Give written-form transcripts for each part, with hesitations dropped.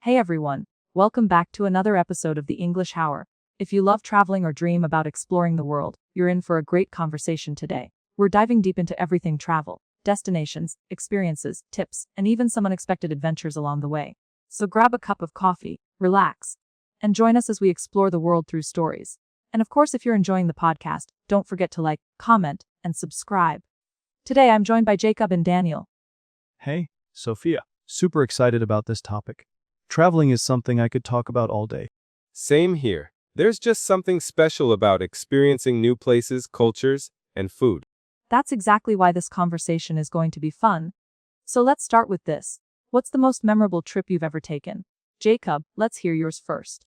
Hey everyone, welcome back to another episode of the English Hour. If you love traveling or dream about exploring the world, you're in for a great conversation today. We're diving deep into everything travel, destinations, experiences, tips, and even some unexpected adventures along the way. So grab a cup of coffee, relax, and join us as we explore the world through stories. And of course, if you're enjoying the podcast, don't forget to like, comment, and subscribe. Today I'm joined by Jacob and Daniel. Hey, Sophia. Super excited about this topic. Traveling is something I could talk about all day. Same here. There's just something special about experiencing new places, cultures, and food. That's exactly why this conversation is going to be fun. So let's start with this. What's the most memorable trip you've ever taken? Jacob, let's hear yours first.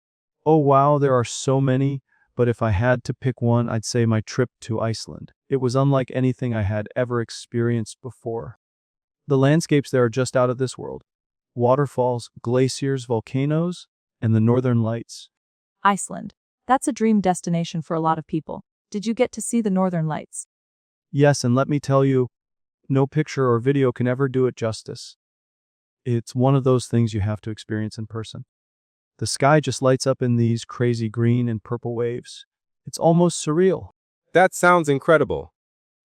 Oh wow, there are so many, but if I had to pick one, I'd say my trip to Iceland. It was unlike anything I had ever experienced before. The landscapes there are just out of this world. Waterfalls, glaciers, volcanoes, and the northern lights. Iceland. That's a dream destination for a lot of people. Did you get to see the northern lights? Yes, and let me tell you, no picture or video can ever do it justice. It's one of those things you have to experience in person. The sky just lights up in these crazy green and purple waves. It's almost surreal. That sounds incredible.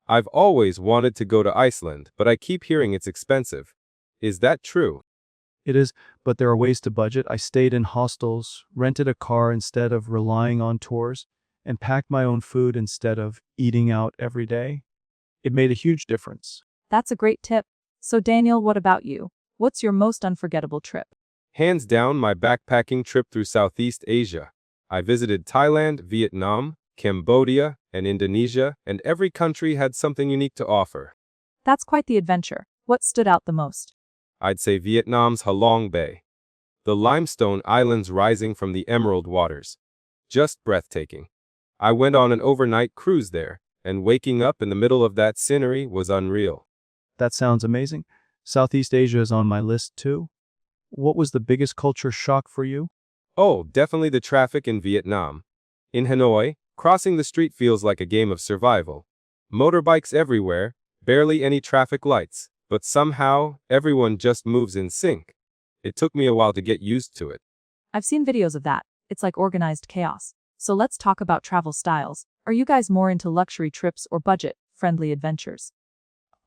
I've always wanted to go to Iceland, but I keep hearing it's expensive. Is that true? It is, but there are ways to budget. I stayed in hostels, rented a car instead of relying on tours, and packed my own food instead of eating out every day. It made a huge difference. That's a great tip. So Daniel, what about you? What's your most unforgettable trip? Hands down, my backpacking trip through Southeast Asia. I visited Thailand, Vietnam, Cambodia, and Indonesia, and every country had something unique to offer. That's quite the adventure. What stood out the most? I'd say Vietnam's Halong Bay. The limestone islands rising from the emerald waters. Just breathtaking. I went on an overnight cruise there, and waking up in the middle of that scenery was unreal. That sounds amazing. Southeast Asia is on my list too. What was the biggest culture shock for you? Oh, definitely the traffic in Vietnam. In Hanoi, crossing the street feels like a game of survival. Motorbikes everywhere, barely any traffic lights, but somehow, everyone just moves in sync. It took me a while to get used to it. I've seen videos of that. It's like organized chaos. So let's talk about travel styles. Are you guys more into luxury trips or budget-friendly adventures?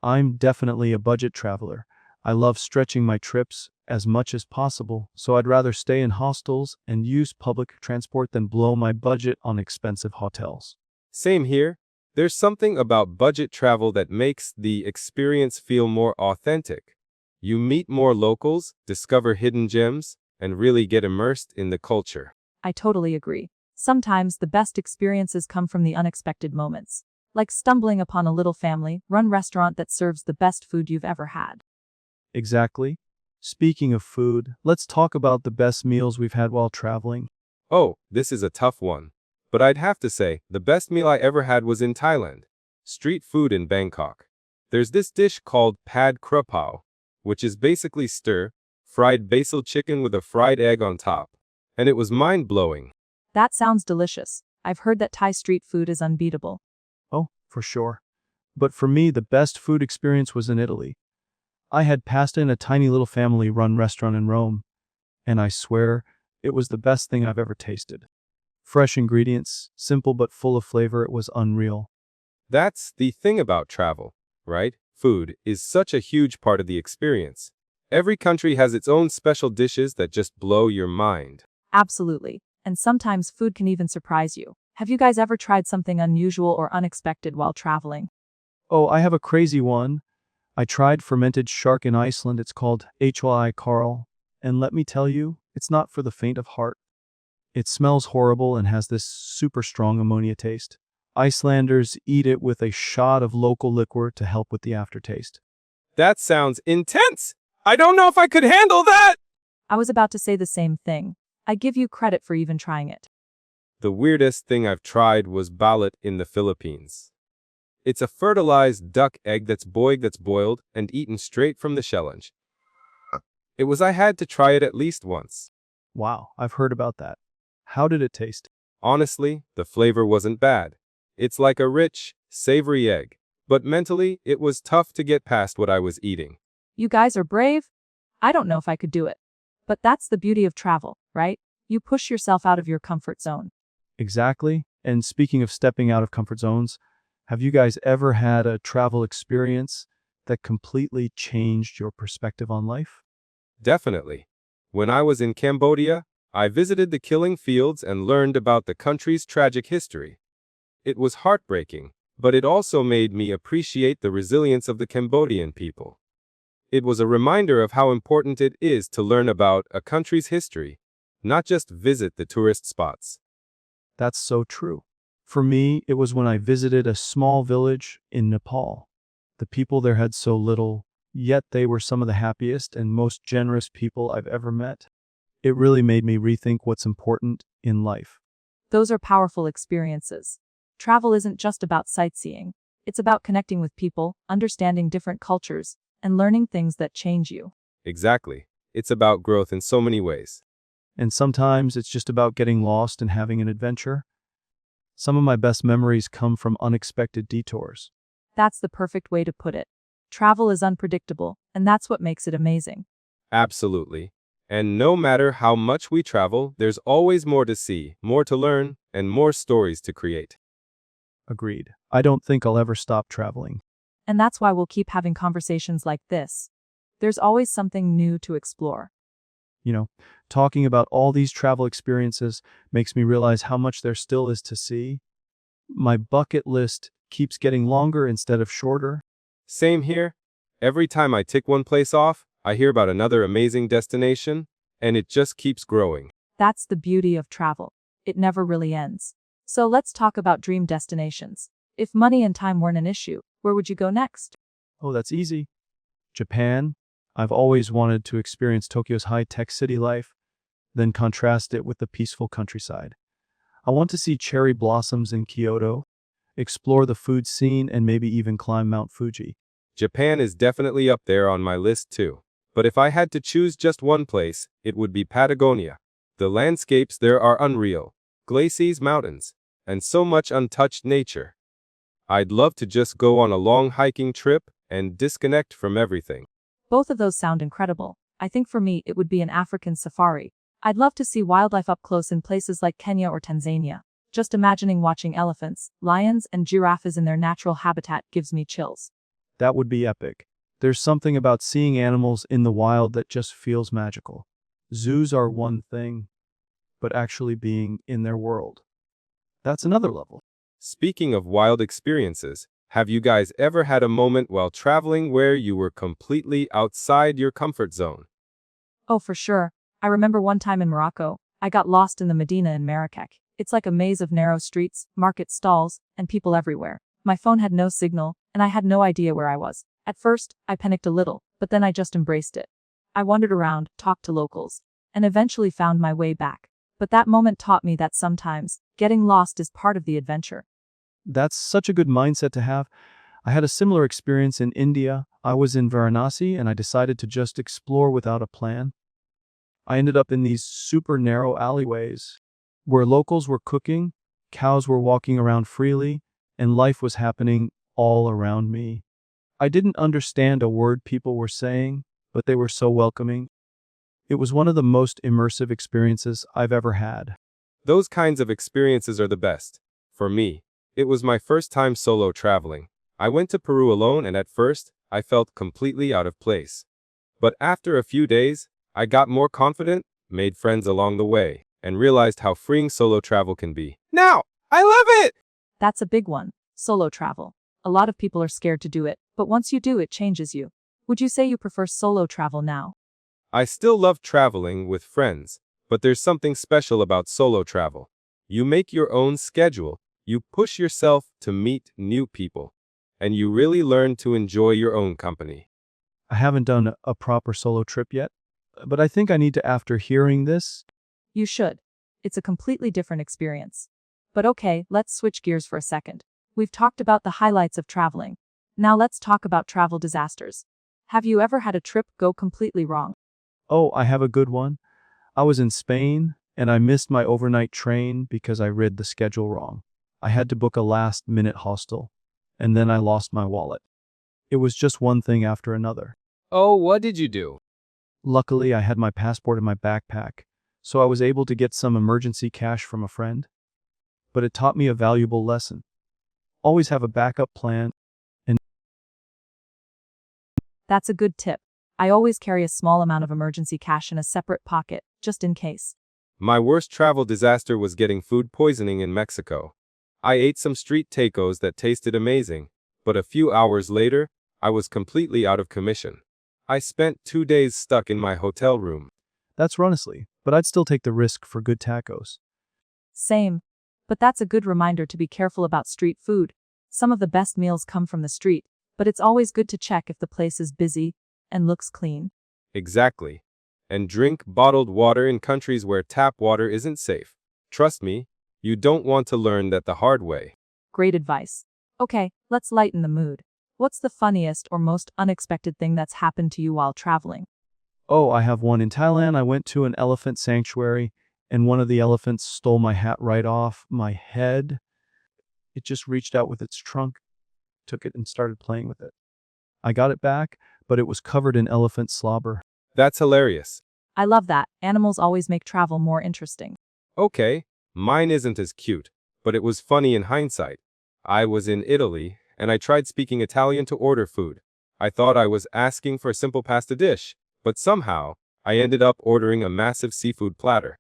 I'm definitely a budget traveler. I love stretching my trips as much as possible, so I'd rather stay in hostels and use public transport than blow my budget on expensive hotels. Same here. There's something about budget travel that makes the experience feel more authentic. You meet more locals, discover hidden gems, and really get immersed in the culture. I totally agree. Sometimes the best experiences come from the unexpected moments, like stumbling upon a little family-run restaurant that serves the best food you've ever had. Exactly. Speaking of food, let's talk about the best meals we've had while traveling. Oh, this is a tough one. But I'd have to say, the best meal I ever had was in Thailand. Street food in Bangkok. There's this dish called pad kra pao, which is basically stir-fried basil chicken with a fried egg on top. And it was mind-blowing. That sounds delicious. I've heard that Thai street food is unbeatable. Oh, for sure. But for me, the best food experience was in Italy. I had pasta in a tiny little family-run restaurant in Rome, and I swear, it was the best thing I've ever tasted. Fresh ingredients, simple but full of flavor, it was unreal. That's the thing about travel, right? Food is such a huge part of the experience. Every country has its own special dishes that just blow your mind. Absolutely. And sometimes food can even surprise you. Have you guys ever tried something unusual or unexpected while traveling? Oh, I have a crazy one. I tried fermented shark in Iceland. It's called HLI Carl. And let me tell you, it's not for the faint of heart. It smells horrible and has this super strong ammonia taste. Icelanders eat it with a shot of local liquor to help with the aftertaste. That sounds intense! I don't know if I could handle that! I was about to say the same thing. I give you credit for even trying it. The weirdest thing I've tried was balut in the Philippines. It's a fertilized duck egg that's boiled and eaten straight from the shellage. I had to try it at least once. Wow, I've heard about that. How did it taste? Honestly, the flavor wasn't bad. It's like a rich, savory egg. But mentally, it was tough to get past what I was eating. You guys are brave? I don't know if I could do it. But that's the beauty of travel, right? You push yourself out of your comfort zone. Exactly. And speaking of stepping out of comfort zones, have you guys ever had a travel experience that completely changed your perspective on life? Definitely. When I was in Cambodia, I visited the killing fields and learned about the country's tragic history. It was heartbreaking, but it also made me appreciate the resilience of the Cambodian people. It was a reminder of how important it is to learn about a country's history, not just visit the tourist spots. That's so true. For me, it was when I visited a small village in Nepal. The people there had so little, yet they were some of the happiest and most generous people I've ever met. It really made me rethink what's important in life. Those are powerful experiences. Travel isn't just about sightseeing. It's about connecting with people, understanding different cultures, and learning things that change you. Exactly. It's about growth in so many ways. And sometimes it's just about getting lost and having an adventure. Some of my best memories come from unexpected detours. That's the perfect way to put it. Travel is unpredictable, and that's what makes it amazing. Absolutely. And no matter how much we travel, there's always more to see, more to learn, and more stories to create. Agreed. I don't think I'll ever stop traveling. And that's why we'll keep having conversations like this. There's always something new to explore. Talking about all these travel experiences makes me realize how much there still is to see. My bucket list keeps getting longer instead of shorter. Same here. Every time I tick one place off, I hear about another amazing destination, and it just keeps growing. That's the beauty of travel. It never really ends. So let's talk about dream destinations. If money and time weren't an issue, where would you go next? Oh, that's easy. Japan. I've always wanted to experience Tokyo's high-tech city life, then contrast it with the peaceful countryside. I want to see cherry blossoms in Kyoto, explore the food scene, and maybe even climb Mount Fuji. Japan is definitely up there on my list too. But if I had to choose just one place, it would be Patagonia. The landscapes there are unreal. Glaciers, mountains, and so much untouched nature. I'd love to just go on a long hiking trip and disconnect from everything. Both of those sound incredible. I think for me, it would be an African safari. I'd love to see wildlife up close in places like Kenya or Tanzania. Just imagining watching elephants, lions, and giraffes in their natural habitat gives me chills. That would be epic. There's something about seeing animals in the wild that just feels magical. Zoos are one thing, but actually being in their world, that's another level. Speaking of wild experiences, have you guys ever had a moment while traveling where you were completely outside your comfort zone? Oh, for sure. I remember one time in Morocco, I got lost in the Medina in Marrakech. It's like a maze of narrow streets, market stalls, and people everywhere. My phone had no signal, and I had no idea where I was. At first, I panicked a little, but then I just embraced it. I wandered around, talked to locals, and eventually found my way back. But that moment taught me that sometimes, getting lost is part of the adventure. That's such a good mindset to have. I had a similar experience in India. I was in Varanasi and I decided to just explore without a plan. I ended up in these super narrow alleyways where locals were cooking, cows were walking around freely, and life was happening all around me. I didn't understand a word people were saying, but they were so welcoming. It was one of the most immersive experiences I've ever had. Those kinds of experiences are the best. For me, it was my first time solo traveling. I went to Peru alone and at first, I felt completely out of place. But after a few days, I got more confident, made friends along the way, and realized how freeing solo travel can be. Now, I love it! That's a big one. Solo travel. A lot of people are scared to do it, but once you do, it changes you. Would you say you prefer solo travel now? I still love traveling with friends, but there's something special about solo travel. You make your own schedule, you push yourself to meet new people, and you really learn to enjoy your own company. I haven't done a proper solo trip yet, but I think I need to after hearing this. You should. It's a completely different experience. But okay, let's switch gears for a second. We've talked about the highlights of traveling. Now let's talk about travel disasters. Have you ever had a trip go completely wrong? Oh, I have a good one. I was in Spain and I missed my overnight train because I read the schedule wrong. I had to book a last-minute hostel, and then I lost my wallet. It was just one thing after another. Oh, what did you do? Luckily, I had my passport in my backpack, so I was able to get some emergency cash from a friend. But it taught me a valuable lesson. Always have a backup plan. And That's a good tip. I always carry a small amount of emergency cash in a separate pocket, just in case. My worst travel disaster was getting food poisoning in Mexico. I ate some street tacos that tasted amazing, but a few hours later, I was completely out of commission. I spent 2 days stuck in my hotel room. that's honestly, but I'd still take the risk for good tacos. Same. But that's a good reminder to be careful about street food. Some of the best meals come from the street, but it's always good to check if the place is busy and looks clean. Exactly. And drink bottled water in countries where tap water isn't safe. Trust me, you don't want to learn that the hard way. Great advice. Okay, let's lighten the mood. What's the funniest or most unexpected thing that's happened to you while traveling? Oh, I have one. In Thailand, I went to an elephant sanctuary, and one of the elephants stole my hat right off my head. It just reached out with its trunk, took it, and started playing with it. I got it back, but it was covered in elephant slobber. That's hilarious. I love that. Animals always make travel more interesting. Okay, mine isn't as cute, but it was funny in hindsight. I was in Italy, and I tried speaking Italian to order food. I thought I was asking for a simple pasta dish, but somehow, I ended up ordering a massive seafood platter.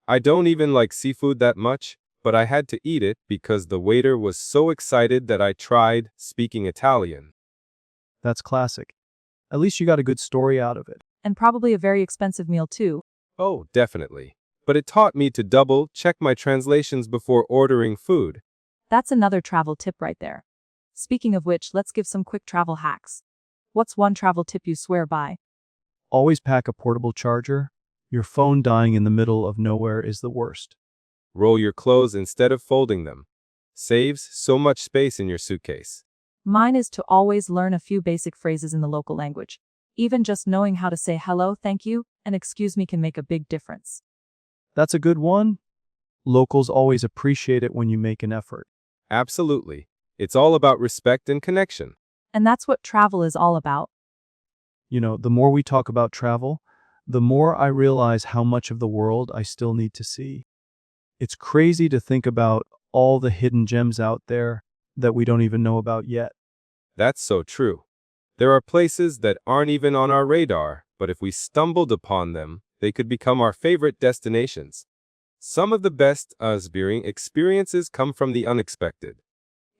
I don't even like seafood that much, but I had to eat it because the waiter was so excited that I tried speaking Italian. That's classic. At least you got a good story out of it. And probably a very expensive meal too. Oh, definitely. But it taught me to double check my translations before ordering food. That's another travel tip right there. Speaking of which, let's give some quick travel hacks. What's one travel tip you swear by? Always pack a portable charger. Your phone dying in the middle of nowhere is the worst. Roll your clothes instead of folding them. Saves so much space in your suitcase. Mine is to always learn a few basic phrases in the local language. Even just knowing how to say hello, thank you, and excuse me can make a big difference. That's a good one. Locals always appreciate it when you make an effort. Absolutely. It's all about respect and connection. And that's what travel is all about. You know, the more we talk about travel, the more I realize how much of the world I still need to see. It's crazy to think about all the hidden gems out there that we don't even know about yet. That's so true. There are places that aren't even on our radar, but if we stumbled upon them, they could become our favorite destinations. Some of the best Asbury experiences come from the unexpected.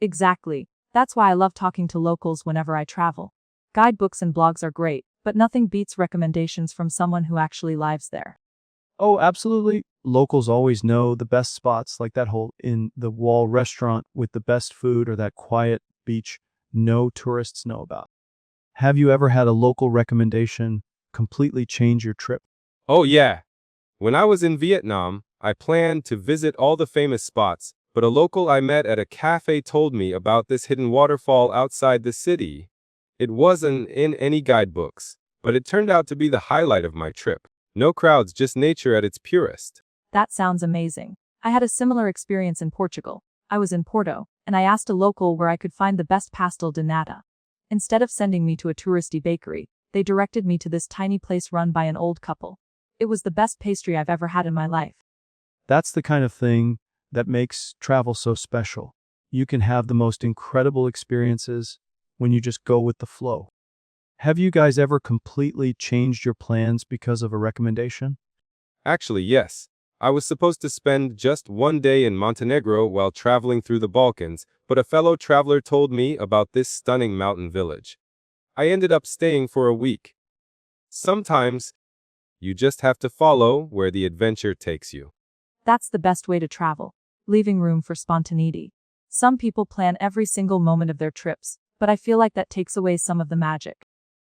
Exactly. That's why I love talking to locals whenever I travel. Guidebooks and blogs are great, but nothing beats recommendations from someone who actually lives there. Oh, absolutely. Locals always know the best spots, like that hole in the wall restaurant with the best food or that quiet beach no tourists know about. Have you ever had a local recommendation completely change your trip? Oh yeah. When I was in Vietnam, I planned to visit all the famous spots, but a local I met at a cafe told me about this hidden waterfall outside the city. It wasn't in any guidebooks, but it turned out to be the highlight of my trip. No crowds, just nature at its purest. That sounds amazing. I had a similar experience in Portugal. I was in Porto, and I asked a local where I could find the best pastel de nata. Instead of sending me to a touristy bakery, they directed me to this tiny place run by an old couple. It was the best pastry I've ever had in my life. That's the kind of thing that makes travel so special. You can have the most incredible experiences when you just go with the flow. Have you guys ever completely changed your plans because of a recommendation? Actually, yes. I was supposed to spend just 1 day in Montenegro while traveling through the Balkans, but a fellow traveler told me about this stunning mountain village. I ended up staying for a week. Sometimes, you just have to follow where the adventure takes you. That's the best way to travel, leaving room for spontaneity. Some people plan every single moment of their trips, but I feel like that takes away some of the magic.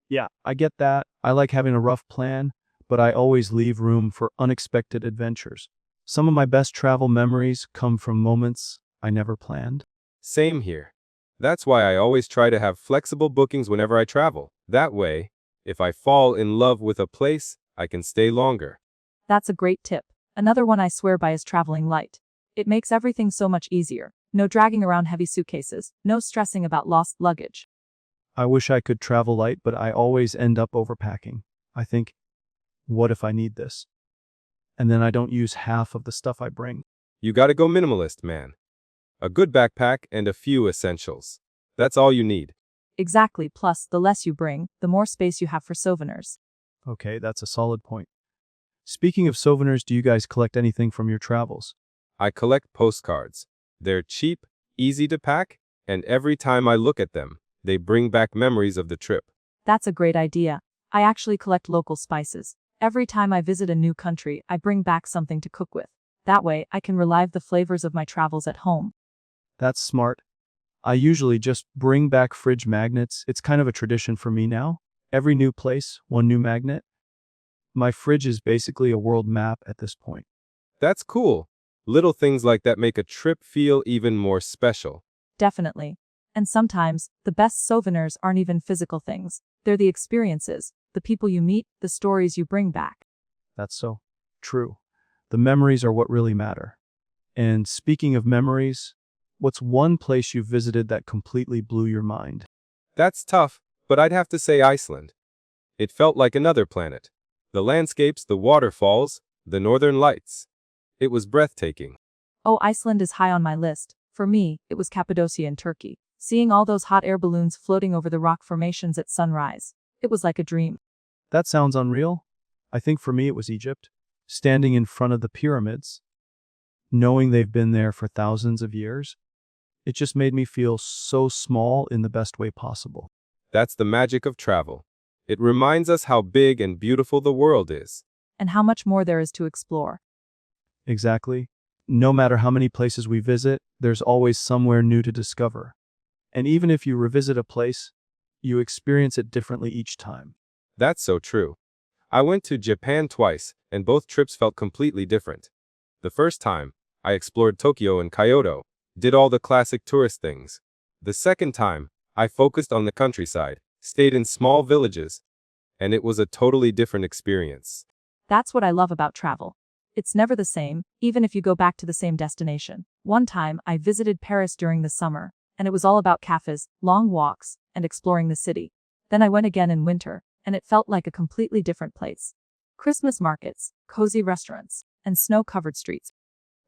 Yeah, I get that. I like having a rough plan, but I always leave room for unexpected adventures. Some of my best travel memories come from moments I never planned. Same here. That's why I always try to have flexible bookings whenever I travel. That way, if I fall in love with a place, I can stay longer. That's a great tip. Another one I swear by is traveling light. It makes everything so much easier. No dragging around heavy suitcases, no stressing about lost luggage. I wish I could travel light, but I always end up overpacking. I think What if I need this? And then I don't use half of the stuff I bring. You gotta go minimalist, man. A good backpack and a few essentials. That's all you need. Exactly, plus, the less you bring, the more space you have for souvenirs. Okay, that's a solid point. Speaking of souvenirs, do you guys collect anything from your travels? I collect postcards. They're cheap, easy to pack, and every time I look at them, they bring back memories of the trip. That's a great idea. I actually collect local spices. Every time I visit a new country, I bring back something to cook with. That way, I can relive the flavors of my travels at home. That's smart. I usually just bring back fridge magnets. It's kind of a tradition for me now. Every new place, one new magnet. My fridge is basically a world map at this point. That's cool. Little things like that make a trip feel even more special. Definitely. And sometimes, the best souvenirs aren't even physical things. They're the experiences, the people you meet, the stories you bring back. That's so true. The memories are what really matter. And speaking of memories, what's one place you visited that completely blew your mind? That's tough, but I'd have to say Iceland. It felt like another planet. The landscapes, the waterfalls, the northern lights. It was breathtaking. Oh, Iceland is high on my list. For me, it was Cappadocia in Turkey. Seeing all those hot air balloons floating over the rock formations at sunrise. It was like a dream. That sounds unreal. I think for me it was Egypt. Standing in front of the pyramids, knowing they've been there for thousands of years, it just made me feel so small in the best way possible. That's the magic of travel. It reminds us how big and beautiful the world is. And how much more there is to explore. Exactly. No matter how many places we visit, there's always somewhere new to discover. And even if you revisit a place, you experience it differently each time. That's so true. I went to Japan twice, and both trips felt completely different. The first time, I explored Tokyo and Kyoto, did all the classic tourist things. The second time, I focused on the countryside, stayed in small villages, and it was a totally different experience. That's what I love about travel. It's never the same, even if you go back to the same destination. One time, I visited Paris during the summer, and it was all about cafes, long walks, and exploring the city. Then I went again in winter, and it felt like a completely different place. Christmas markets, cozy restaurants, and snow-covered streets.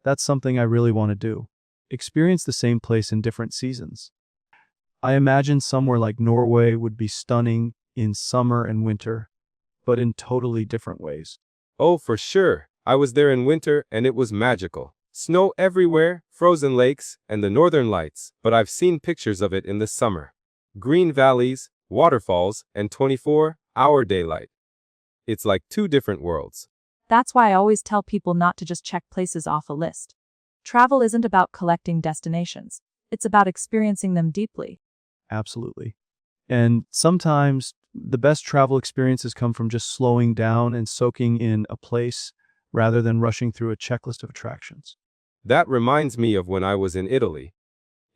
That's something I really want to do. Experience the same place in different seasons. I imagine somewhere like Norway would be stunning in summer and winter, but in totally different ways. Oh, for sure. I was there in winter, and it was magical. Snow everywhere, frozen lakes, and the northern lights, but I've seen pictures of it in the summer. Green valleys, waterfalls, and 24-hour daylight. It's like two different worlds. That's why I always tell people not to just check places off a list. Travel isn't about collecting destinations. It's about experiencing them deeply. Absolutely. And sometimes the best travel experiences come from just slowing down and soaking in a place rather than rushing through a checklist of attractions. That reminds me of when I was in Italy.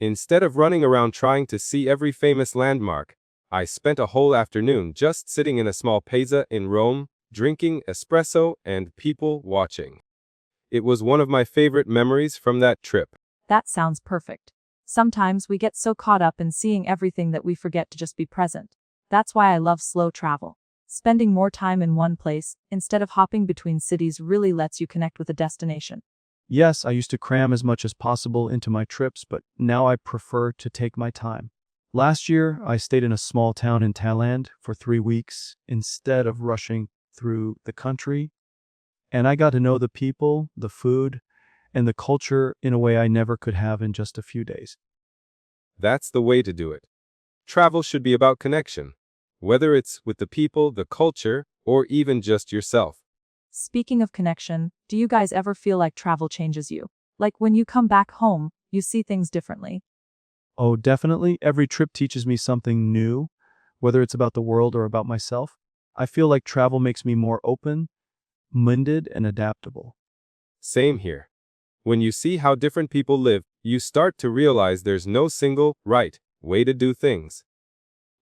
Instead of running around trying to see every famous landmark, I spent a whole afternoon just sitting in a small piazza in Rome, drinking espresso and people watching. It was one of my favorite memories from that trip. That sounds perfect. Sometimes we get so caught up in seeing everything that we forget to just be present. That's why I love slow travel. Spending more time in one place, instead of hopping between cities, really lets you connect with a destination. Yes, I used to cram as much as possible into my trips, but now I prefer to take my time. Last year, I stayed in a small town in Thailand for 3 weeks instead of rushing through the country. And I got to know the people, the food, and the culture in a way I never could have in just a few days. That's the way to do it. Travel should be about connection, whether it's with the people, the culture, or even just yourself. Speaking of connection, do you guys ever feel like travel changes you? Like when you come back home, you see things differently? Oh, definitely. Every trip teaches me something new, whether it's about the world or about myself. I feel like travel makes me more open-minded and adaptable. Same here. When you see how different people live, you start to realize there's no single, right, way to do things.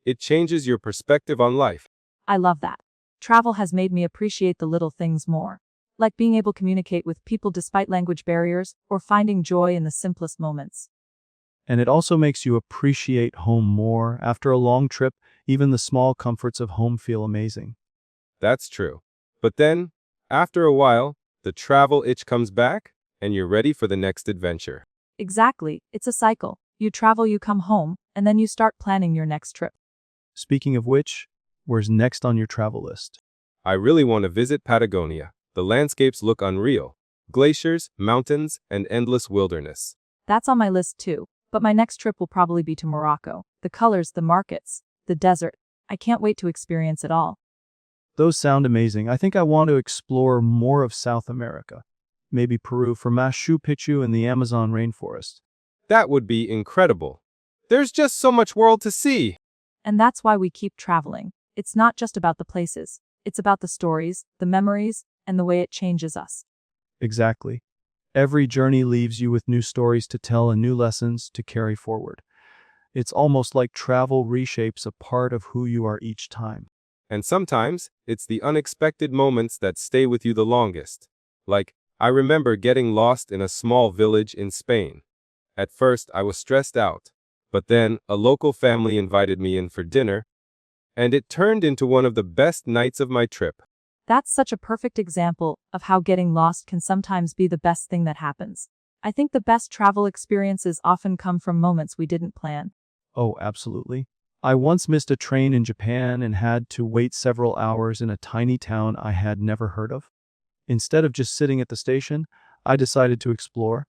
It changes your perspective on life. I love that. Travel has made me appreciate the little things more. Like being able to communicate with people despite language barriers, or finding joy in the simplest moments. And it also makes you appreciate home more. After a long trip, even the small comforts of home feel amazing. That's true. But then, after a while, the travel itch comes back, and you're ready for the next adventure. Exactly, it's a cycle. You travel, you come home, and then you start planning your next trip. Speaking of which, where's next on your travel list? I really want to visit Patagonia. The landscapes look unreal. Glaciers, mountains, and endless wilderness. That's on my list too, but my next trip will probably be to Morocco. The colors, the markets, the desert. I can't wait to experience it all. Those sound amazing. I think I want to explore more of South America. Maybe Peru for Machu Picchu and the Amazon rainforest. That would be incredible. There's just so much world to see. And that's why we keep traveling. It's not just about the places. It's about the stories, the memories, and the way it changes us. Exactly. Every journey leaves you with new stories to tell and new lessons to carry forward. It's almost like travel reshapes a part of who you are each time. And sometimes, it's the unexpected moments that stay with you the longest. Like, I remember getting lost in a small village in Spain. At first, I was stressed out. But then, a local family invited me in for dinner, and it turned into one of the best nights of my trip. That's such a perfect example of how getting lost can sometimes be the best thing that happens. I think the best travel experiences often come from moments we didn't plan. Oh, absolutely. I once missed a train in Japan and had to wait several hours in a tiny town I had never heard of. Instead of just sitting at the station, I decided to explore,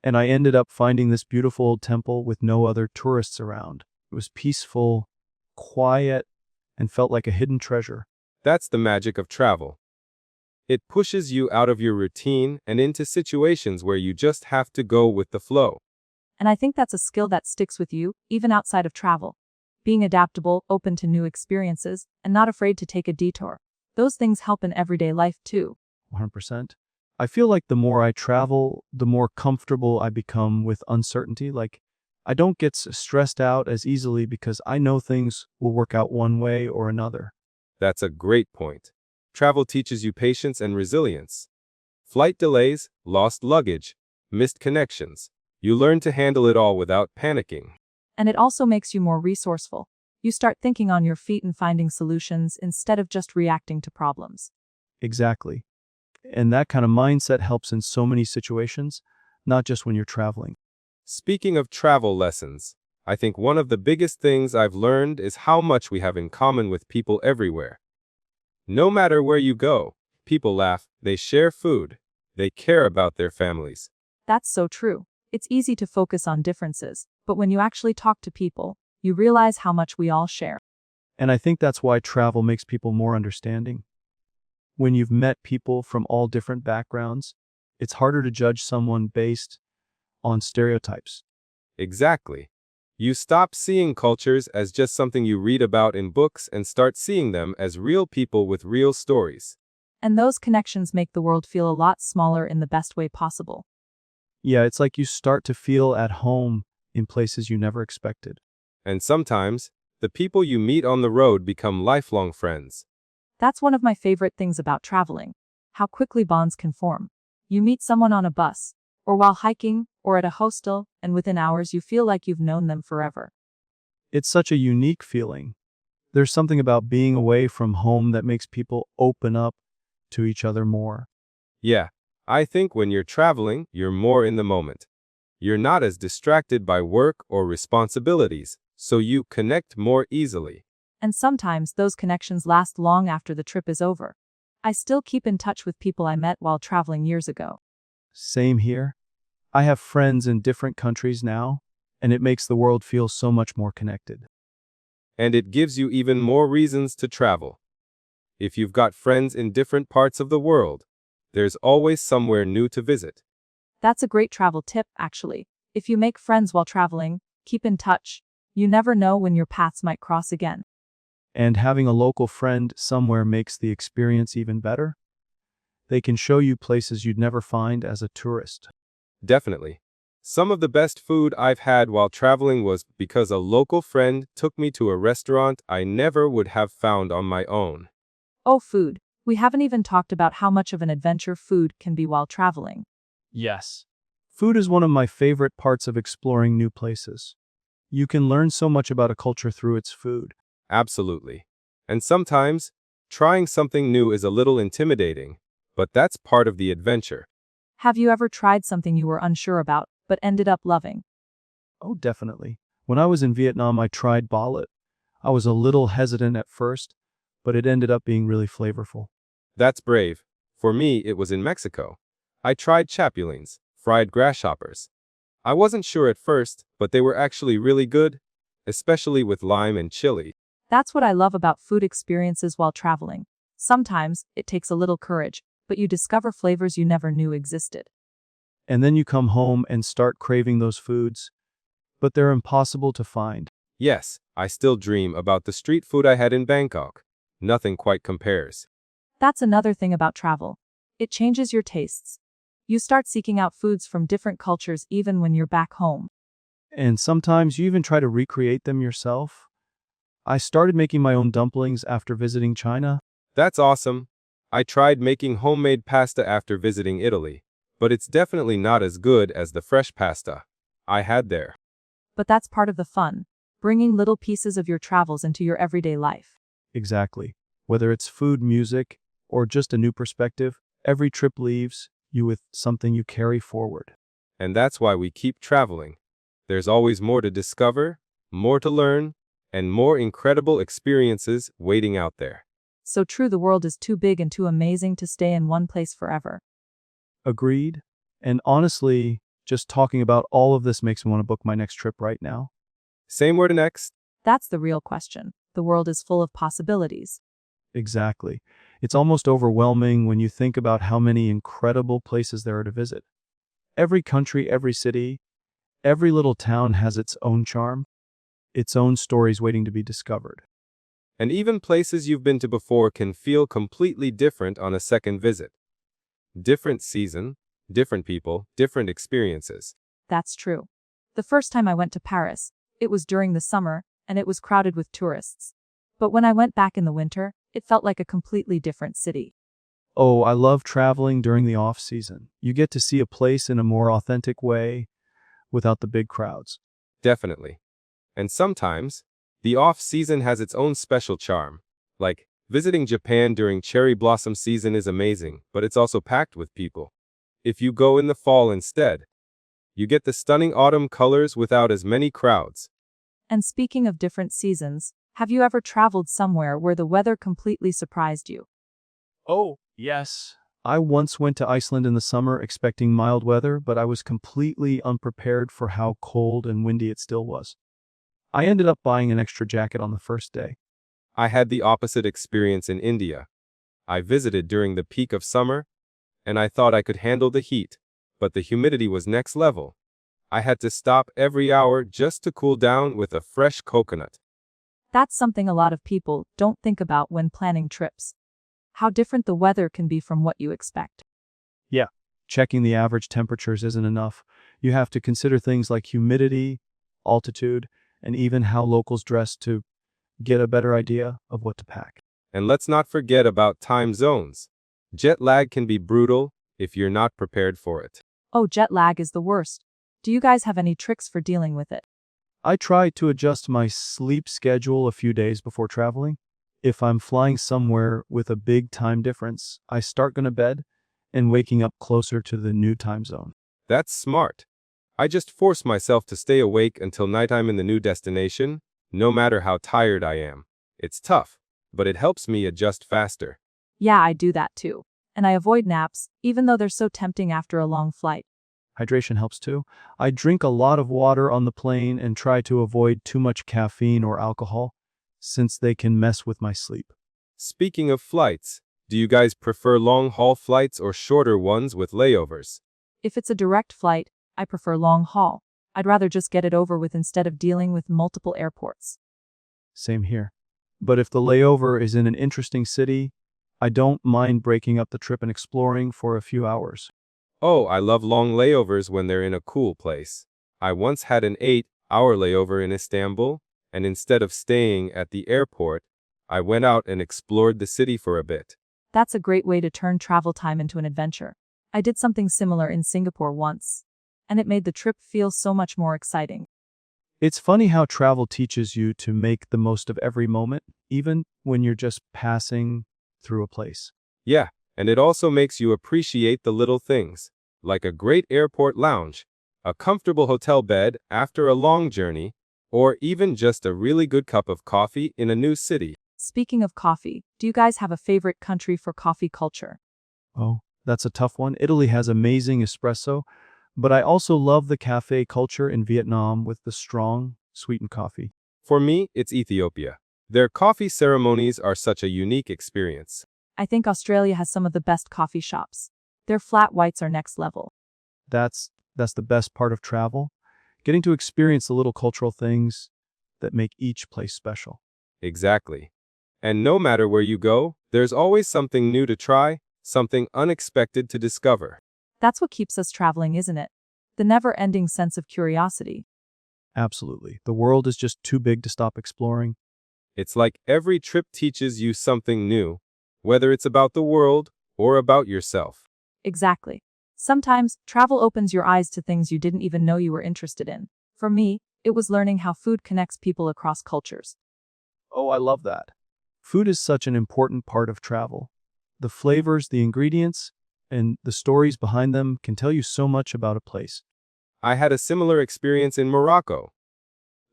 and I ended up finding this beautiful old temple with no other tourists around. It was peaceful, quiet, and felt like a hidden treasure. That's the magic of travel. It pushes you out of your routine and into situations where you just have to go with the flow. And I think that's a skill that sticks with you, even outside of travel. Being adaptable, open to new experiences, and not afraid to take a detour. Those things help in everyday life too. 100%. I feel like the more I travel, the more comfortable I become with uncertainty. Like, I don't get stressed out as easily because I know things will work out one way or another. That's a great point. Travel teaches you patience and resilience. Flight delays, lost luggage, missed connections. You learn to handle it all without panicking. And it also makes you more resourceful. You start thinking on your feet and finding solutions instead of just reacting to problems. Exactly. And that kind of mindset helps in so many situations, not just when you're traveling. Speaking of travel lessons, I think one of the biggest things I've learned is how much we have in common with people everywhere. No matter where you go, people laugh, they share food, they care about their families. That's so true. It's easy to focus on differences, but when you actually talk to people, you realize how much we all share. And I think that's why travel makes people more understanding. When you've met people from all different backgrounds, it's harder to judge someone based on stereotypes. Exactly. You stop seeing cultures as just something you read about in books and start seeing them as real people with real stories. And those connections make the world feel a lot smaller in the best way possible. Yeah, it's like you start to feel at home in places you never expected. And sometimes, the people you meet on the road become lifelong friends. That's one of my favorite things about traveling. How quickly bonds can form. You meet someone on a bus, or while hiking, or at a hostel, and within hours you feel like you've known them forever. It's such a unique feeling. There's something about being away from home that makes people open up to each other more. Yeah, I think when you're traveling, you're more in the moment. You're not as distracted by work or responsibilities, so you connect more easily. And sometimes those connections last long after the trip is over. I still keep in touch with people I met while traveling years ago. Same here. I have friends in different countries now, and it makes the world feel so much more connected. And it gives you even more reasons to travel. If you've got friends in different parts of the world, there's always somewhere new to visit. That's a great travel tip, actually. If you make friends while traveling, keep in touch. You never know when your paths might cross again. And having a local friend somewhere makes the experience even better. They can show you places you'd never find as a tourist. Definitely. Some of the best food I've had while traveling was because a local friend took me to a restaurant I never would have found on my own. Oh, food. We haven't even talked about how much of an adventure food can be while traveling. Yes. Food is one of my favorite parts of exploring new places. You can learn so much about a culture through its food. Absolutely. And sometimes, Trying something new is a little intimidating, but that's part of the adventure. Have you ever tried something you were unsure about, but ended up loving? Oh, definitely. When I was in Vietnam, I tried ballet. I was a little hesitant at first, but it ended up being really flavorful. That's brave. For me, it was in Mexico. I tried chapulines, fried grasshoppers. I wasn't sure at first, but they were actually really good, especially with lime and chili. That's what I love about food experiences while traveling. Sometimes, it takes a little courage, but you discover flavors you never knew existed. And then you come home and start craving those foods, but they're impossible to find. Yes, I still dream about the street food I had in Bangkok. Nothing quite compares. That's another thing about travel. It changes your tastes. You start seeking out foods from different cultures even when you're back home. And sometimes you even try to recreate them yourself. I started making my own dumplings after visiting China. That's awesome. I tried making homemade pasta after visiting Italy, but it's definitely not as good as the fresh pasta I had there. But that's part of the fun, bringing little pieces of your travels into your everyday life. Exactly. Whether it's food, music, or just a new perspective, every trip leaves you with something you carry forward. And that's why we keep traveling. There's always more to discover, more to learn, and more incredible experiences waiting out there. So true, the world is too big and too amazing to stay in one place forever. Agreed. And honestly, just talking about all of this makes me want to book my next trip right now. Same word next. That's the real question. The world is full of possibilities. Exactly. It's almost overwhelming when you think about how many incredible places there are to visit. Every country, every city, every little town has its own charm, its own stories waiting to be discovered. And even places you've been to before can feel completely different on a second visit. Different season, different people, different experiences. That's true. The first time I went to Paris, it was during the summer, and it was crowded with tourists. But when I went back in the winter, it felt like a completely different city. Oh, I love traveling during the off-season. You get to see a place in a more authentic way without the big crowds. Definitely. And sometimes, the off-season has its own special charm. Like, visiting Japan during cherry blossom season is amazing, but it's also packed with people. If you go in the fall instead, you get the stunning autumn colors without as many crowds. And speaking of different seasons, have you ever traveled somewhere where the weather completely surprised you? Oh, yes. I once went to Iceland in the summer expecting mild weather, but I was completely unprepared for how cold and windy it still was. I ended up buying an extra jacket on the first day. I had the opposite experience in India. I visited during the peak of summer, and I thought I could handle the heat, but the humidity was next level. I had to stop every hour just to cool down with a fresh coconut. That's something a lot of people don't think about when planning trips. How different the weather can be from what you expect. Yeah, checking the average temperatures isn't enough. You have to consider things like humidity, altitude, and even how locals dress to get a better idea of what to pack. And let's not forget about time zones. Jet lag can be brutal if you're not prepared for it. Oh, jet lag is the worst. Do you guys have any tricks for dealing with it? I try to adjust my sleep schedule a few days before traveling. If I'm flying somewhere with a big time difference, I start going to bed and waking up closer to the new time zone. That's smart. I just force myself to stay awake until nighttime in the new destination, no matter how tired I am. It's tough, but it helps me adjust faster. Yeah, I do that too. And I avoid naps, even though they're so tempting after a long flight. Hydration helps too. I drink a lot of water on the plane and try to avoid too much caffeine or alcohol, since they can mess with my sleep. Speaking of flights, do you guys prefer long-haul flights or shorter ones with layovers? If it's a direct flight, I prefer long haul. I'd rather just get it over with instead of dealing with multiple airports. Same here. But if the layover is in an interesting city, I don't mind breaking up the trip and exploring for a few hours. Oh, I love long layovers when they're in a cool place. I once had an 8-hour layover in Istanbul, and instead of staying at the airport, I went out and explored the city for a bit. That's a great way to turn travel time into an adventure. I did something similar in Singapore once, and it made the trip feel so much more exciting. It's funny how travel teaches you to make the most of every moment, even when you're just passing through a place. Yeah, and it also makes you appreciate the little things, like a great airport lounge, a comfortable hotel bed after a long journey, or even just a really good cup of coffee in a new city. Speaking of coffee, do you guys have a favorite country for coffee culture? Oh, that's a tough one. Italy has amazing espresso, but I also love the cafe culture in Vietnam with the strong, sweetened coffee. For me, it's Ethiopia. Their coffee ceremonies are such a unique experience. I think Australia has some of the best coffee shops. Their flat whites are next level. That's the best part of travel, getting to experience the little cultural things that make each place special. Exactly. And no matter where you go, there's always something new to try, something unexpected to discover. That's what keeps us traveling, isn't it? The never-ending sense of curiosity. Absolutely. The world is just too big to stop exploring. It's like every trip teaches you something new, whether it's about the world or about yourself. Exactly. Sometimes, travel opens your eyes to things you didn't even know you were interested in. For me, it was learning how food connects people across cultures. Oh, I love that. Food is such an important part of travel. The flavors, the ingredients, and the stories behind them can tell you so much about a place. I had a similar experience in Morocco.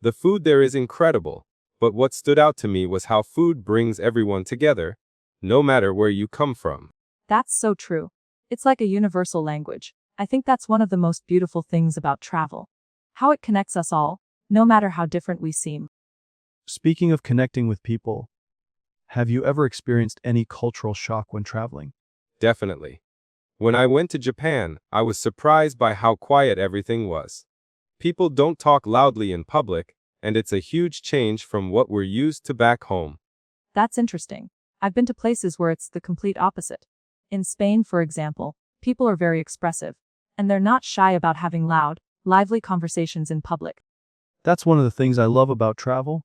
The food there is incredible, but what stood out to me was how food brings everyone together, no matter where you come from. That's so true. It's like a universal language. I think that's one of the most beautiful things about travel. How it connects us all, no matter how different we seem. Speaking of connecting with people, have you ever experienced any cultural shock when traveling? Definitely. When I went to Japan, I was surprised by how quiet everything was. People don't talk loudly in public, and it's a huge change from what we're used to back home. That's interesting. I've been to places where it's the complete opposite. In Spain, for example, people are very expressive, and they're not shy about having loud, lively conversations in public. That's one of the things I love about travel.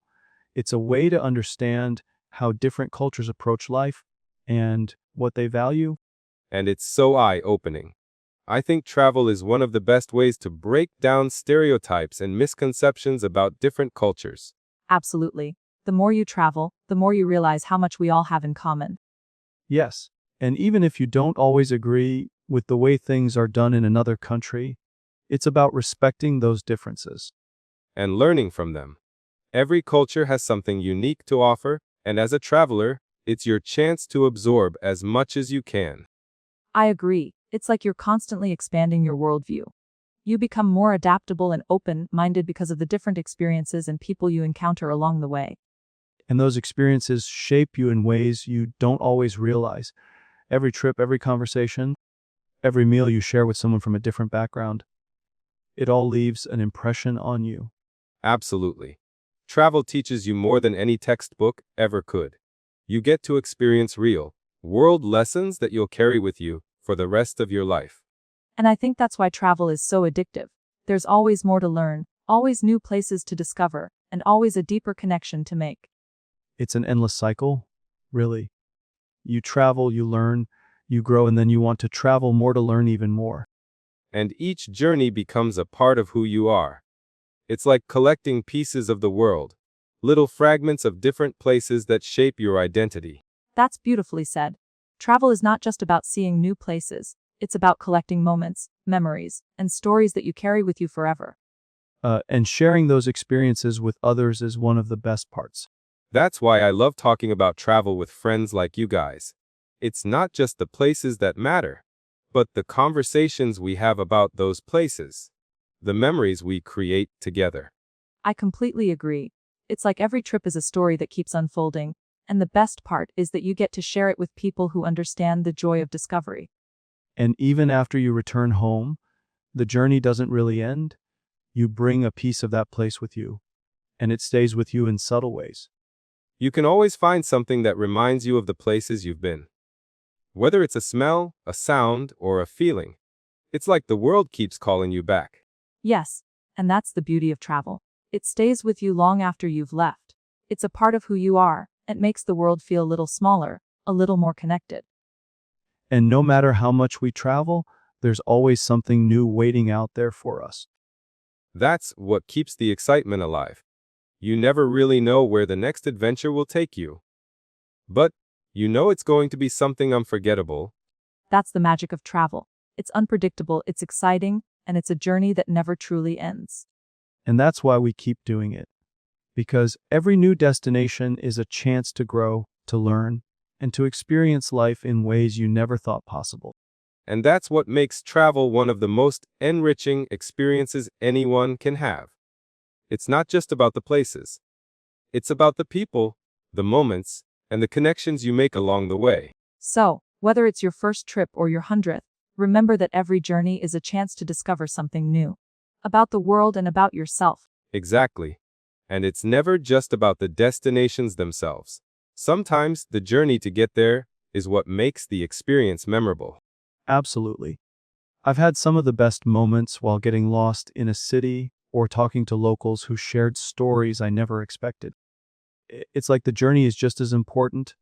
It's a way to understand how different cultures approach life and what they value. And it's so eye-opening. I think travel is one of the best ways to break down stereotypes and misconceptions about different cultures. Absolutely. The more you travel, the more you realize how much we all have in common. Yes, and even if you don't always agree with the way things are done in another country, it's about respecting those differences. And learning from them. Every culture has something unique to offer, and as a traveler, it's your chance to absorb as much as you can. I agree. It's like you're constantly expanding your worldview. You become more adaptable and open-minded because of the different experiences and people you encounter along the way. And those experiences shape you in ways you don't always realize. Every trip, every conversation, every meal you share with someone from a different background, it all leaves an impression on you. Absolutely. Travel teaches you more than any textbook ever could. You get to experience real, world lessons that you'll carry with you for the rest of your life. And I think that's why travel is so addictive. There's always more to learn, always new places to discover, and always a deeper connection to make. It's an endless cycle, really. You travel, you learn, you grow, and then you want to travel more to learn even more. And each journey becomes a part of who you are. It's like collecting pieces of the world, little fragments of different places that shape your identity. That's beautifully said. Travel is not just about seeing new places, it's about collecting moments, memories, and stories that you carry with you forever. And sharing those experiences with others is one of the best parts. That's why I love talking about travel with friends like you guys. It's not just the places that matter, but the conversations we have about those places, the memories we create together. I completely agree. It's like every trip is a story that keeps unfolding, and the best part is that you get to share it with people who understand the joy of discovery. And even after you return home, the journey doesn't really end. You bring a piece of that place with you, and it stays with you in subtle ways. You can always find something that reminds you of the places you've been. Whether it's a smell, a sound, or a feeling, it's like the world keeps calling you back. Yes, and that's the beauty of travel. It stays with you long after you've left. It's a part of who you are. It makes the world feel a little smaller, a little more connected. And no matter how much we travel, there's always something new waiting out there for us. That's what keeps the excitement alive. You never really know where the next adventure will take you. But You know it's going to be something unforgettable. That's the magic of travel. It's unpredictable, it's exciting, and it's a journey that never truly ends. And that's why we keep doing it. Because every new destination is a chance to grow, to learn, and to experience life in ways you never thought possible. And that's what makes travel one of the most enriching experiences anyone can have. It's not just about the places. It's about the people, the moments, and the connections you make along the way. So, whether it's your first trip or your 100th, remember that every journey is a chance to discover something new about the world and about yourself. Exactly. And it's never just about the destinations themselves. Sometimes the journey to get there is what makes the experience memorable. Absolutely. I've had some of the best moments while getting lost in a city or talking to locals who shared stories I never expected. It's like the journey is just as important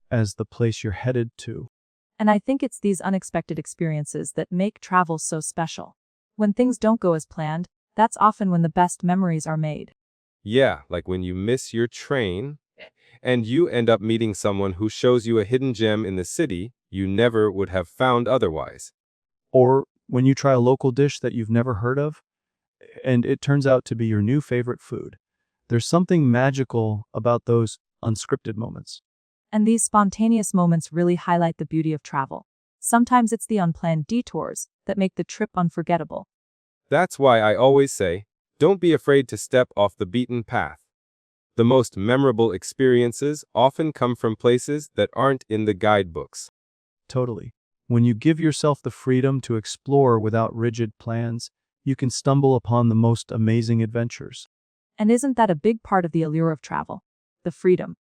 as the place you're headed to. And I think it's these unexpected experiences that make travel so special. When things don't go as planned, that's often when the best memories are made. Yeah, like when you miss your train and you end up meeting someone who shows you a hidden gem in the city you never would have found otherwise. Or when you try a local dish that you've never heard of, and it turns out to be your new favorite food. There's something magical about those unscripted moments. And these spontaneous moments really highlight the beauty of travel. Sometimes it's the unplanned detours that make the trip unforgettable. That's why I always say, don't be afraid to step off the beaten path. The most memorable experiences often come from places that aren't in the guidebooks. Totally. When you give yourself the freedom to explore without rigid plans, you can stumble upon the most amazing adventures. And isn't that a big part of the allure of travel? The freedom.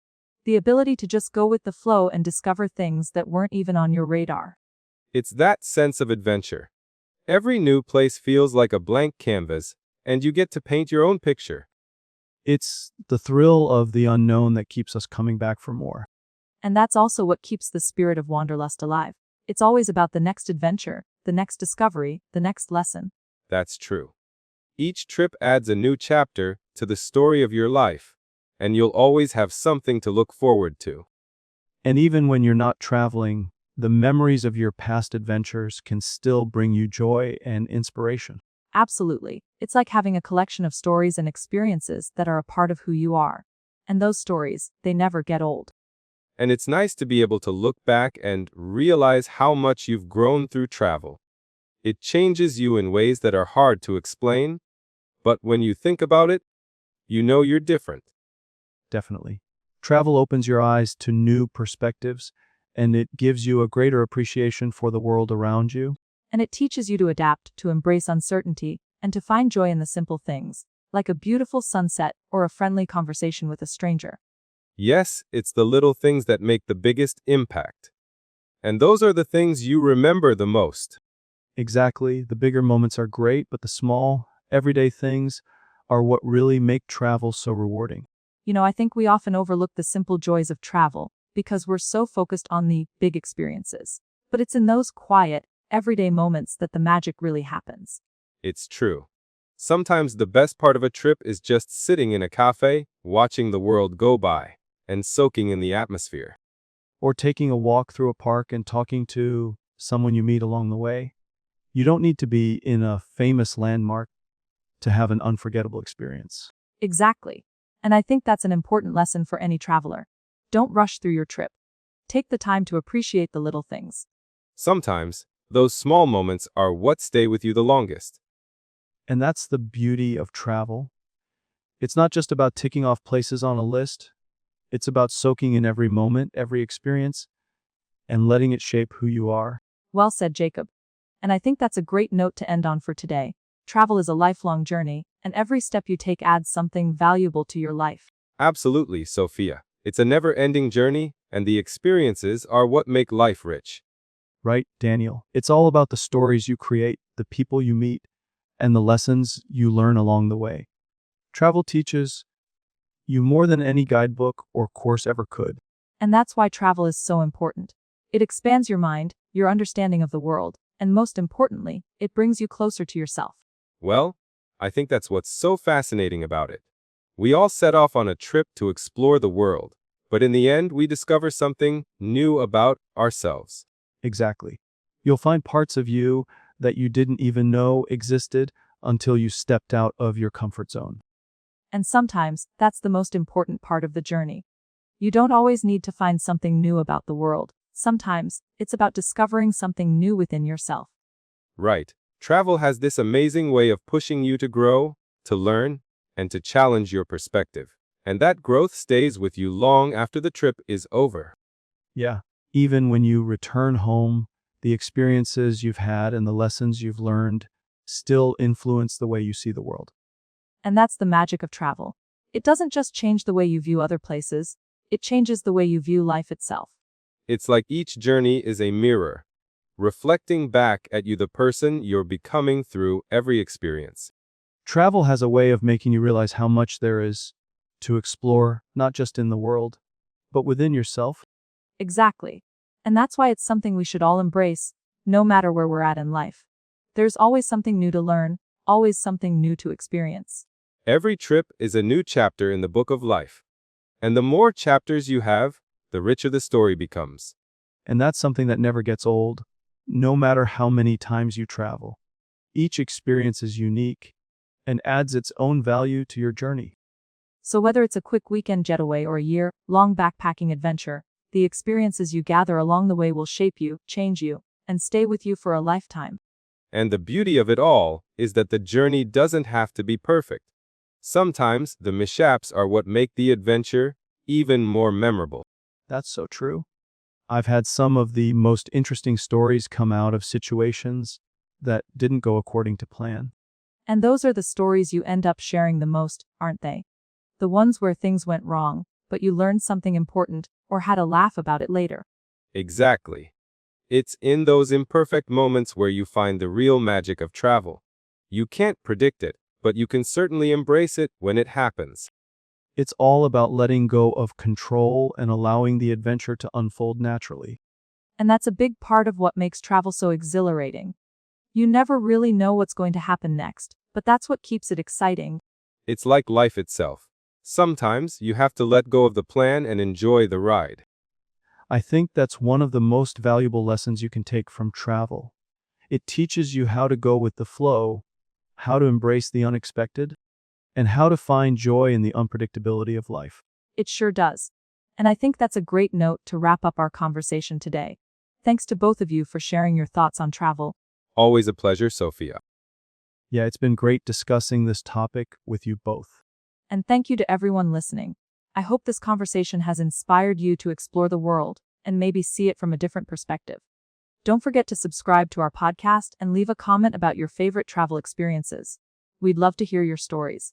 The ability to just go with the flow and discover things that weren't even on your radar. It's that sense of adventure. Every new place feels like a blank canvas, and you get to paint your own picture. It's the thrill of the unknown that keeps us coming back for more. And that's also what keeps the spirit of wanderlust alive. It's always about the next adventure, the next discovery, the next lesson. That's true. Each trip adds a new chapter to the story of your life, and you'll always have something to look forward to. And even when you're not traveling, the memories of your past adventures can still bring you joy and inspiration. Absolutely. It's like having a collection of stories and experiences that are a part of who you are. And those stories, they never get old. And it's nice to be able to look back and realize how much you've grown through travel. It changes you in ways that are hard to explain, but when you think about it, you know you're different. Definitely. Travel opens your eyes to new perspectives, and it gives you a greater appreciation for the world around you. And it teaches you to adapt, to embrace uncertainty, and to find joy in the simple things, like a beautiful sunset or a friendly conversation with a stranger. Yes, it's the little things that make the biggest impact. And those are the things you remember the most. Exactly. The bigger moments are great, but the small, everyday things are what really make travel so rewarding. I think we often overlook the simple joys of travel because we're so focused on the big experiences. But it's in those quiet, everyday moments that the magic really happens. It's true. Sometimes the best part of a trip is just sitting in a cafe, watching the world go by, and soaking in the atmosphere. Or taking a walk through a park and talking to someone you meet along the way. You don't need to be in a famous landmark to have an unforgettable experience. Exactly. And I think that's an important lesson for any traveler. Don't rush through your trip. Take the time to appreciate the little things. Sometimes, those small moments are what stay with you the longest. And that's the beauty of travel. It's not just about ticking off places on a list. It's about soaking in every moment, every experience, and letting it shape who you are. Well said, Jacob. And I think that's a great note to end on for today. Travel is a lifelong journey, and every step you take adds something valuable to your life. Absolutely, Sophia. It's a never-ending journey, and the experiences are what make life rich. Right, Daniel? It's all about the stories you create, the people you meet, and the lessons you learn along the way. Travel teaches you more than any guidebook or course ever could. And that's why travel is so important. It expands your mind, your understanding of the world, and most importantly, it brings you closer to yourself. Well, I think that's what's so fascinating about it. We all set off on a trip to explore the world, But in the end, we discover something new about ourselves. Exactly. You'll find parts of you that you didn't even know existed until you stepped out of your comfort zone. And sometimes, that's the most important part of the journey. You don't always need to find something new about the world. Sometimes, it's about discovering something new within yourself. Right. Travel has this amazing way of pushing you to grow, to learn, and to challenge your perspective. And that growth stays with you long after the trip is over. Yeah. Even when you return home, the experiences you've had and the lessons you've learned still influence the way you see the world. And that's the magic of travel. It doesn't just change the way you view other places, it changes the way you view life itself. It's like each journey is a mirror, reflecting back at you the person you're becoming through every experience. Travel has a way of making you realize how much there is to explore, not just in the world, but within yourself. Exactly. And that's why it's something we should all embrace, no matter where we're at in life. There's always something new to learn, always something new to experience. Every trip is a new chapter in the book of life. And the more chapters you have, the richer the story becomes. And that's something that never gets old, no matter how many times you travel. Each experience is unique and adds its own value to your journey. So whether it's a quick weekend getaway or a year-long backpacking adventure, the experiences you gather along the way will shape you, change you, and stay with you for a lifetime. And the beauty of it all is that the journey doesn't have to be perfect. Sometimes the mishaps are what make the adventure even more memorable. That's so true. I've had some of the most interesting stories come out of situations that didn't go according to plan. And those are the stories you end up sharing the most, aren't they? The ones where things went wrong, but you learned something important, or had a laugh about it later. Exactly. It's in those imperfect moments where you find the real magic of travel. You can't predict it, but you can certainly embrace it when it happens. It's all about letting go of control and allowing the adventure to unfold naturally. And that's a big part of what makes travel so exhilarating. You never really know what's going to happen next, but that's what keeps it exciting. It's like life itself. Sometimes you have to let go of the plan and enjoy the ride. I think that's one of the most valuable lessons you can take from travel. It teaches you how to go with the flow, how to embrace the unexpected, and how to find joy in the unpredictability of life. It sure does. And I think that's a great note to wrap up our conversation today. Thanks to both of you for sharing your thoughts on travel. Always a pleasure, Sophia. Yeah, it's been great discussing this topic with you both. And thank you to everyone listening. I hope this conversation has inspired you to explore the world and maybe see it from a different perspective. Don't forget to subscribe to our podcast and leave a comment about your favorite travel experiences. We'd love to hear your stories.